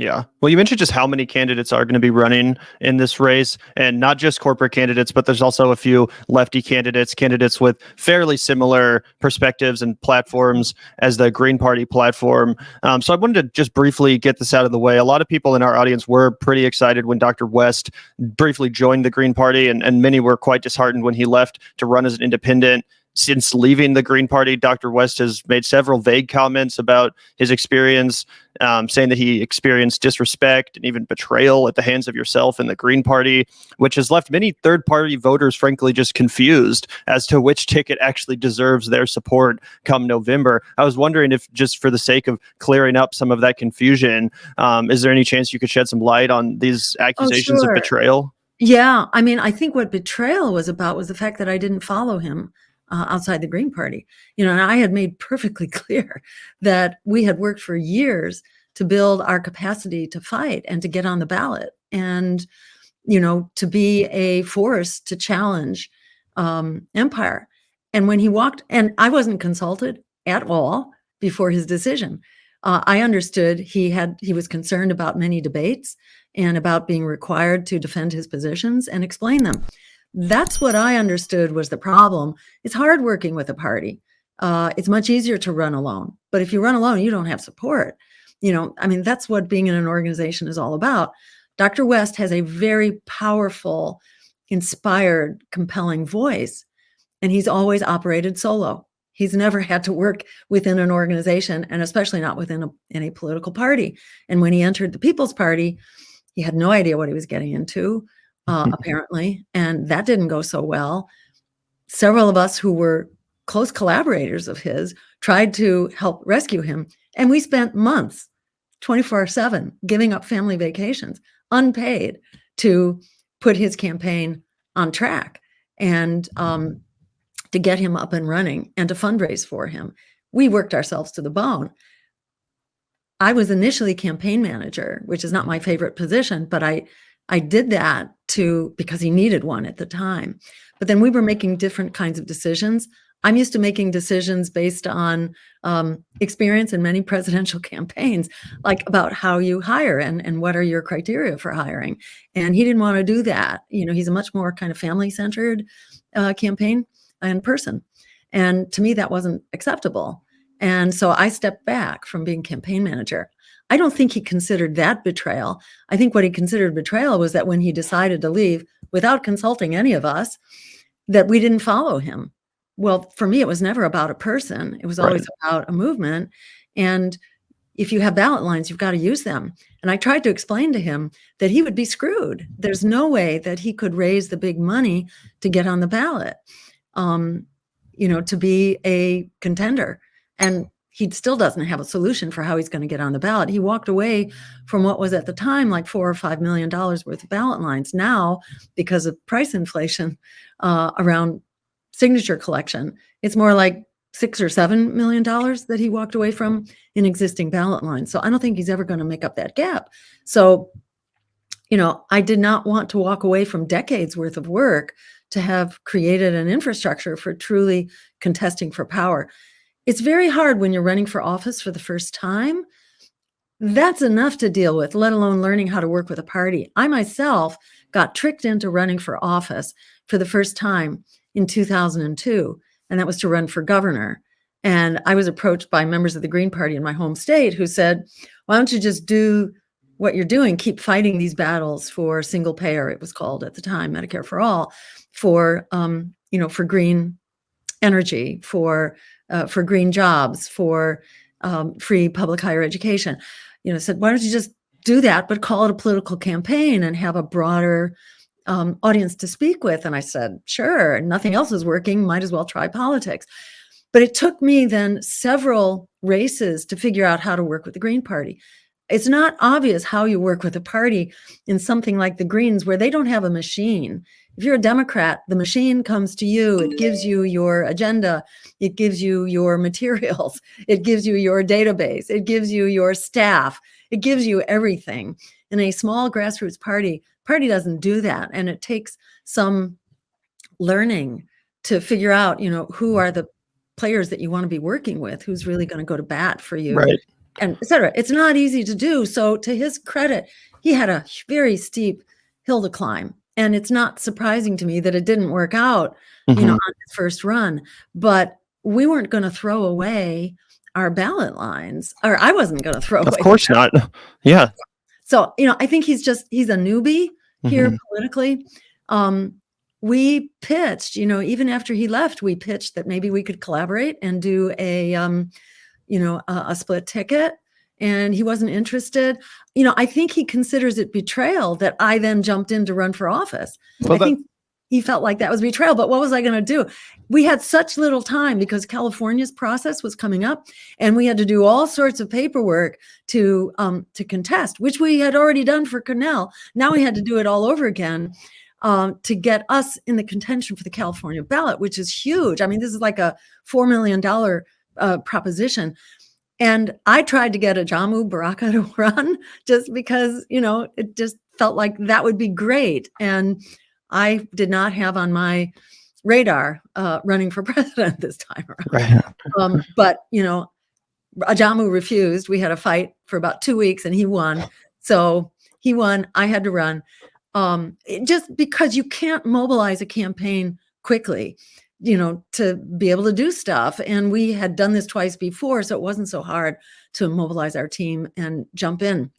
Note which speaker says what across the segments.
Speaker 1: Yeah. Well, you mentioned just how many candidates are going to be running in this race, and not just corporate candidates, but there's also a few lefty candidates with fairly similar perspectives and platforms as the Green Party platform. So I wanted to just briefly get this out of the way. A lot of people in our audience were pretty excited when Dr. West briefly joined the Green Party, and many were quite disheartened when he left to run as an independent. Since leaving the Green Party, Dr. West has made several vague comments about his experience, saying that he experienced disrespect and even betrayal at the hands of yourself and the Green Party, which has left many third-party voters, frankly, just confused as to which ticket actually deserves their support come November. I was wondering if, just for the sake of clearing up some of that confusion, is there any chance you could shed some light on these accusations of betrayal?
Speaker 2: Yeah, I mean, I think what betrayal was about was the fact that I didn't follow him outside the Green Party. And I had made perfectly clear that we had worked for years to build our capacity to fight and to get on the ballot and, to be a force to challenge empire. And when he walked, and I wasn't consulted at all before his decision. I understood he was concerned about many debates and about being required to defend his positions and explain them. That's what I understood was the problem. It's hard working with a party. It's much easier to run alone. But if you run alone, you don't have support. That's what being in an organization is all about. Dr. West has a very powerful, inspired, compelling voice, and he's always operated solo. He's never had to work within an organization, and especially not within any political party. And when he entered the People's Party, he had no idea what he was getting into. Apparently, and that didn't go so well. Several of us who were close collaborators of his tried to help rescue him, and we spent months, 24/7, giving up family vacations, unpaid, to put his campaign on track and to get him up and running and to fundraise for him. We worked ourselves to the bone. I was initially campaign manager, which is not my favorite position, but I did that because he needed one at the time. But then we were making different kinds of decisions. I'm used to making decisions based on experience in many presidential campaigns, like about how you hire and what are your criteria for hiring. And he didn't want to do that. He's a much more kind of family-centered campaign and person. And to me, that wasn't acceptable. And so I stepped back from being campaign manager. I don't think he considered that betrayal. I think what he considered betrayal was that when he decided to leave without consulting any of us, that we didn't follow him. Well, for me, it was never about a person. It was always about a movement. And if you have ballot lines, you've got to use them. And I tried to explain to him that he would be screwed. There's no way that he could raise the big money to get on the ballot, to be a contender. And he still doesn't have a solution for how he's going to get on the ballot. He walked away from what was at the time like $4 or $5 million worth of ballot lines. Now, because of price inflation around signature collection, it's more like $6 or $7 million that he walked away from in existing ballot lines. So I don't think he's ever going to make up that gap. So, I did not want to walk away from decades worth of work to have created an infrastructure for truly contesting for power. It's very hard when you're running for office for the first time. That's enough to deal with, let alone learning how to work with a party. I myself got tricked into running for office for the first time in 2002, and that was to run for governor. And I was approached by members of the Green Party in my home state who said, why don't you just do what you're doing, keep fighting these battles for single payer, it was called at the time, Medicare for all, for green energy, for green jobs, for free public higher education. Said, why don't you just do that, but call it a political campaign and have a broader audience to speak with? And I said, sure, nothing else is working, might as well try politics. But it took me then several races to figure out how to work with the Green Party. It's not obvious how you work with a party in something like the Greens, where they don't have a machine. If you're a Democrat, the machine comes to you. It gives you your agenda. It gives you your materials. It gives you your database. It gives you your staff. It gives you everything. In a small grassroots party doesn't do that. And it takes some learning to figure out, who are the players that you want to be working with, who's really going to go to bat for you.
Speaker 1: Right.
Speaker 2: and et cetera. It's not easy to do. So to his credit, he had a very steep hill to climb. And it's not surprising to me that it didn't work out, on his first run. But we weren't going to throw away our ballot lines, or I wasn't going to throw away.
Speaker 1: Of course not. Yeah.
Speaker 2: So, I think he's a newbie here politically. We pitched, even after he left, we pitched that maybe we could collaborate and do a split ticket. And he wasn't interested. I think he considers it betrayal that I then jumped in to run for office. I think he felt like that was betrayal. But what was I going to do? We had such little time because California's process was coming up, and we had to do all sorts of paperwork to contest, which we had already done for Cornel. Now we had to do it all over again to get us in the contention for the California ballot, which is huge. I mean, this is like a $4 million proposition. And I tried to get Ajamu Baraka to run just because, it just felt like that would be great. And I did not have on my radar running for president this time around.
Speaker 1: Right.
Speaker 2: But, Ajamu refused. We had a fight for about 2 weeks and he won. So he won. I had to run. Just because you can't mobilize a campaign quickly, to be able to do stuff. And we had done this twice before, so it wasn't so hard to mobilize our team and jump in.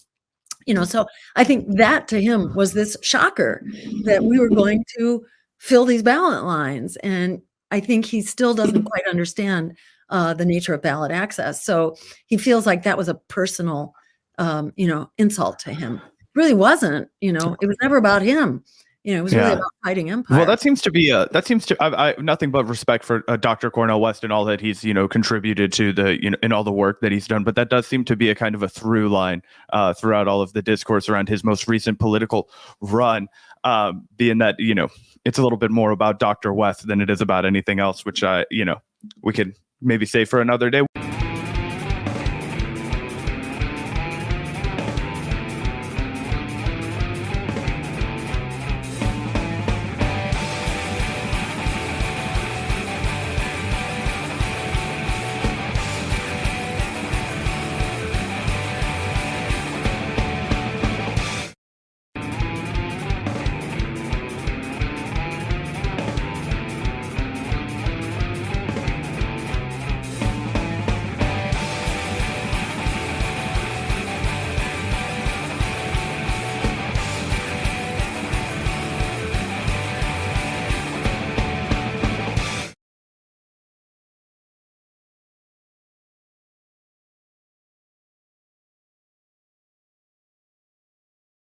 Speaker 2: So I think that to him was this shocker that we were going to fill these ballot lines. And I think he still doesn't quite understand the nature of ballot access. So he feels like that was a personal, insult to him. It really wasn't, it was never about him. It was really about fighting empire.
Speaker 3: Well, that seems to I nothing but respect for Dr. Cornel West and all that he's, contributed to the, in all the work that he's done. But that does seem to be a kind of a through line throughout all of the discourse around his most recent political run, being that, it's a little bit more about Dr. West than it is about anything else, which we could maybe say for another day.